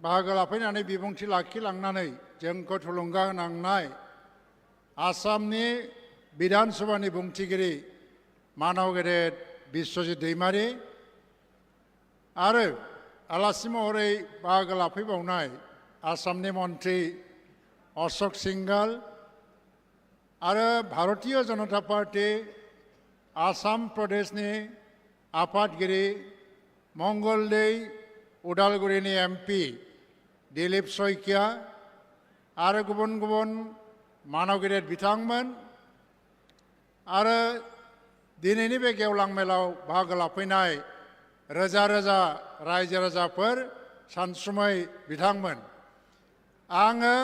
बाहागो लाफैनानै बिबुंथि लाखिलांनानै जोंखौ थुलुंगा होनांनाय आसामनि बिधान सभानि बुंथिगिरि मानव गेदेर बिश्वजित दैमारी आरो आलासि महरै बाहागो लाफैबावनाय आसामनि मन्त्रि अशोक सिंघाल आरो भारतीय जनता पार्टी आसाम प्रदेशनि आफादगिरि मंगलदै उदालगुरिनि एमपि दिलीप शइकिया आरो गुबुन गुबुन मानव गेदेर बिथांमोन आरो दिनैनि बे गेवलां मेलाव बाहागो लाफैनाय रोजा रोजा रायजो राजाफोर सानसुमै बिथांमोन आङो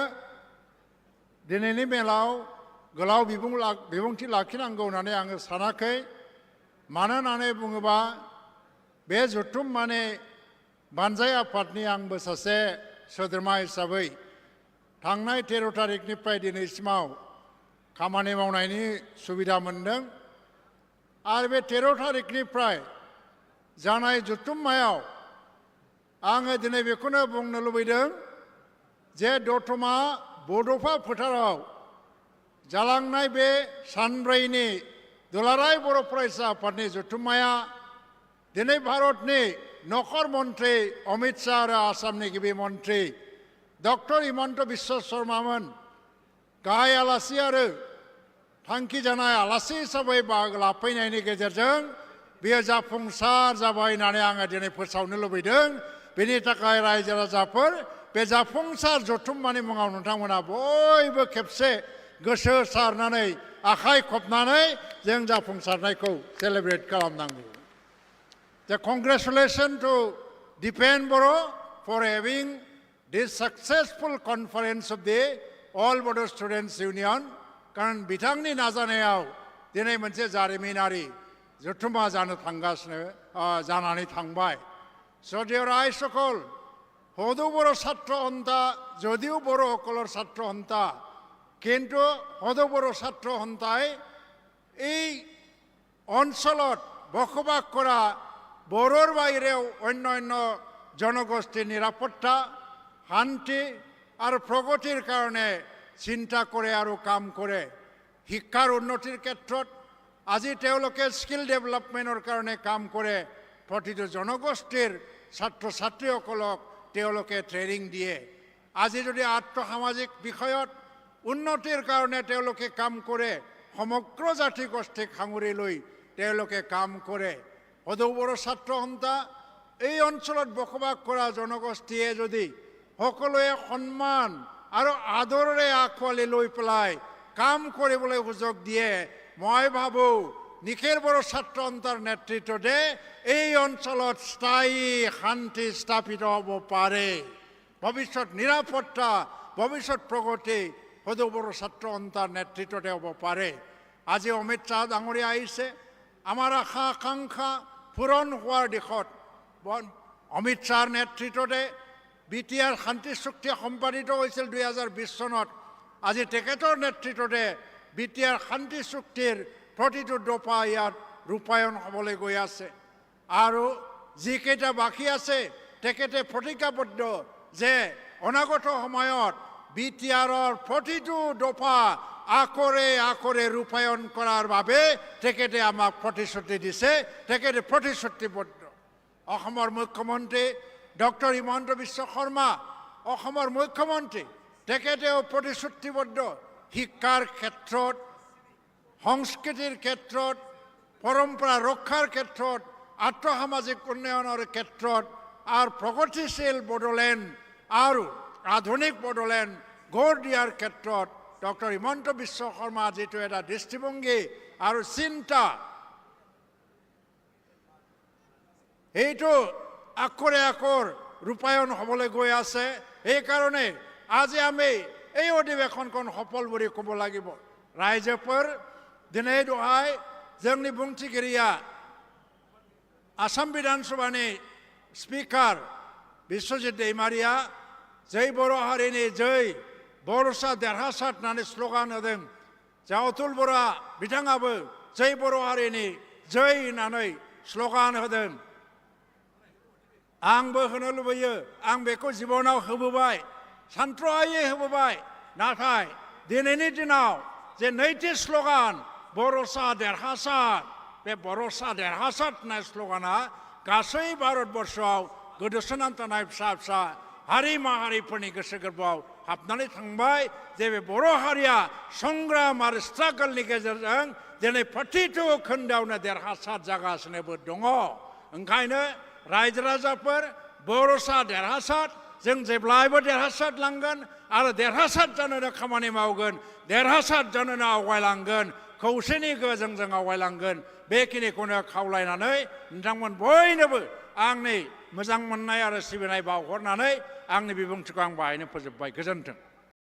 दिनैनि मेलाव गोलाव बिबुंथि लाखिनांगौ होननानै आङो सानाखै मानो होननानै बुङोबा बे जथुम माने बानजाय आफादनि आंबो सासे सोद्रोमा हिसाबै थांनाय 13 तारिखनिफ्राय दिनैसिमाव खामानि मावनायनि सुबिदा मोनदों आरो बे 13 तारिखनिफ्राय जानाय जथुम्मायाव आङो दिनै बेखौनो बुंनो लुबैदों जे दतमा बड'फा फोथाराव जालांनाय बे सानब्रैनि दुलाराय बर' फरायसा आफादनि जथुम्माया दिनै भारतनि नखर मन्त्रि अमित शाह आरो आसामनि गिबि मन्त्रि डक्टर हिमन्त बिश्व शर्मामोन गाहाय आलासि आरो थांखि जानाय आलासि हिसाबै बाहागो लाफैनायनि गेजेरजों बेयो जाफुंसार जाबाय होननानै आङो दिनै फोसावनो लुबैदों बेनि थाखाय रायजो राजाफोर बे जाफुंसार जथुम्मानि मुङाव नोंथांमोना बयबो खेबसे गोसो सारनानै आखाइ खबनानै जों जाफुंसारनायखौ सेलेब्रेट खालामनांगौ The congratulations to Dipen Boro for having this successful conference of the All Bodo Students Union कारण बिथांनि नाजानायाव दिनै मोनसे जारिमिनारि जथुम्मा जानानै थांबाय सदिय रायसकल हदु बर' ছাত্র সন্থা যদিও বড় সকলৰ ছাত্ৰ সন্থা কিন্তু হদু বৰ' ছাত্ৰ সন্থাই এই অঞ্চলত বসবাস কৰা বড়োৰ বাহিৰেও অন্যান্য জনগোষ্ঠীৰ নিৰাপত্তা শান্তি আৰু প্ৰগতিৰ কাৰণে চিন্তা কৰে আৰু কাম কৰে শিক্ষাৰ উন্নতিৰ ক্ষেত্ৰত আজি তেওঁলোকে স্কিল ডেভেলপমেণ্টৰ কাৰণে কাম কৰে প্ৰতিটো জনগোষ্ঠীৰ ছাত্ৰ ছাত্ৰীসকলক তেওঁলোকে ট্ৰেনিং দিয়ে আজি যদি আৰ্থ-সামাজিক বিষয়ত উন্নতিৰ কাৰণে তেওঁলোকে কাম কৰে সমগ্ৰ জাতি গোষ্ঠীক সাঙুৰি লৈ তেওঁলোকে কাম কৰে হদৌ বড়ো ছাত্ৰ সন্থা এই অঞ্চলত বসবাস কৰা জনগোষ্ঠীয়ে যদি সকলোৱে সন্মান আৰু আদৰেৰে আঁকোৱালি লৈ পেলাই কাম কৰিবলৈ সুযোগ দিয়ে মই ভাবোঁ নিখিল বড়ো ছাত্ৰ সন্থাৰ নেতৃত্বতে এই অঞ্চলত স্থায়ী শান্তি স্থাপিত হ'ব পাৰে ভৱিষ্যত নিৰাপত্তা ভৱিষ্যত প্ৰগতি হদৌ বড়ো ছাত্ৰ সন্থাৰ নেতৃত্বতে হ'ব পাৰে আজি অমিত শাহ ডাঙৰীয়া আহিছে আমাৰ আশা আকাংক্ষা পূৰণ হোৱাৰ দিশত অমিত শাহৰ নেতৃত্বতে বিটিআৰ শান্তি চুক্তি সম্পাদিত হৈছিল 2020 চনত আজি তেখেতৰ নেতৃত্বতে বিটিআৰ শান্তি চুক্তিৰ প্ৰতিটো দফা ইয়াত ৰূপায়ণ হ'বলৈ গৈ আছে আৰু যিকেইটা বাকী আছে তেখেতে প্ৰতিজ্ঞাবদ্ধ যে অনাগত সময়ত বিটিআৰৰ প্ৰতিটো দফা আকৰে ৰূপায়ণ কৰাৰ বাবে তেখেতে আমাক প্ৰতিশ্ৰুতি দিছে তেখেতে প্ৰতিশ্ৰুতিবদ্ধ অসমৰ মুখ্যমন্ত্ৰী ডক্টৰ হিমন্ত বিশ্ব শৰ্মা অসমৰ মুখ্যমন্ত্ৰী তেখেতেও প্ৰতিশ্ৰুতিবদ্ধ শিক্ষাৰ ক্ষেত্ৰত সংস্কৃতিৰ ক্ষেত্ৰত পৰম্পৰা ৰক্ষাৰ ক্ষেত্ৰত আৰ্থ-সামাজিক উন্নয়নৰ ক্ষেত্ৰত আৰু প্ৰগতিশীল বড়োলেণ্ড আৰু আধুনিক বড়োলেণ্ড গঢ় দিয়াৰ ক্ষেত্ৰত ডক্টৰ হিমন্ত বিশ্ব শৰ্মা যিটো এটা দৃষ্টিভংগী আৰু চিন্তা এইটো আকৰে ৰূপায়ণ হ'বলৈ গৈ আছে এইকাৰণে আজি আমি এই অধিৱেশনখন সফল বুলি ক'ব লাগিব ৰাইজেফোৰ दिनै दहाय जोंनि बुंथिगिरिया आसाम विधान सभानि स्पिकार बिश्वजित दैमारिया जै बर' हारिनि जै बर'सा देरहासार होननानै स्ल'गान होदों जा अतुल बर'आ बिथाङाबो जै बर' हारिनि जै होननानै स्ल'गान होदों आंबो होनो लुबैयो आं बेखौ जिबनाव होबोबाय सानथ्र'हायै होबोबाय नाथाय दिनैनि दिनाव जे नैथि स्ल'गान बर'सा देरहासार बे बर'सा देरहासार होननाय स्ल'गाना गासै भारतबर्षआव गोदोसोनानै थानाय फिसा फिसा हारि माहारिफोरनि गोसो गोरबोआव हाबनानै थांबाय जे बे बर' हारिया संग्राम आरो स्ट्रागोलनि गेजेरजों दिनै 42 खोन्दोआवनो देरहासार जागासिनोबो दङ ओंखायनो रायजो राजाफोर बर'सा देरहासार जों जेब्लायबो देरहासार लांगोन आरो देरहासार जानोनो खामानि मावगोन देरहासार जानोनो आवगायलांगोन खौसेनि गोजों जों आवगायलांगोन बेखिनिखौनो खावलायनानै नोंथांमोन बयनोबो आंनि मोजां मोननाय आरो सिबिनाय बावहरनानै आंनि बिबुंथिखौ आं बाहायनो फोजोबबाय गोजोन्थों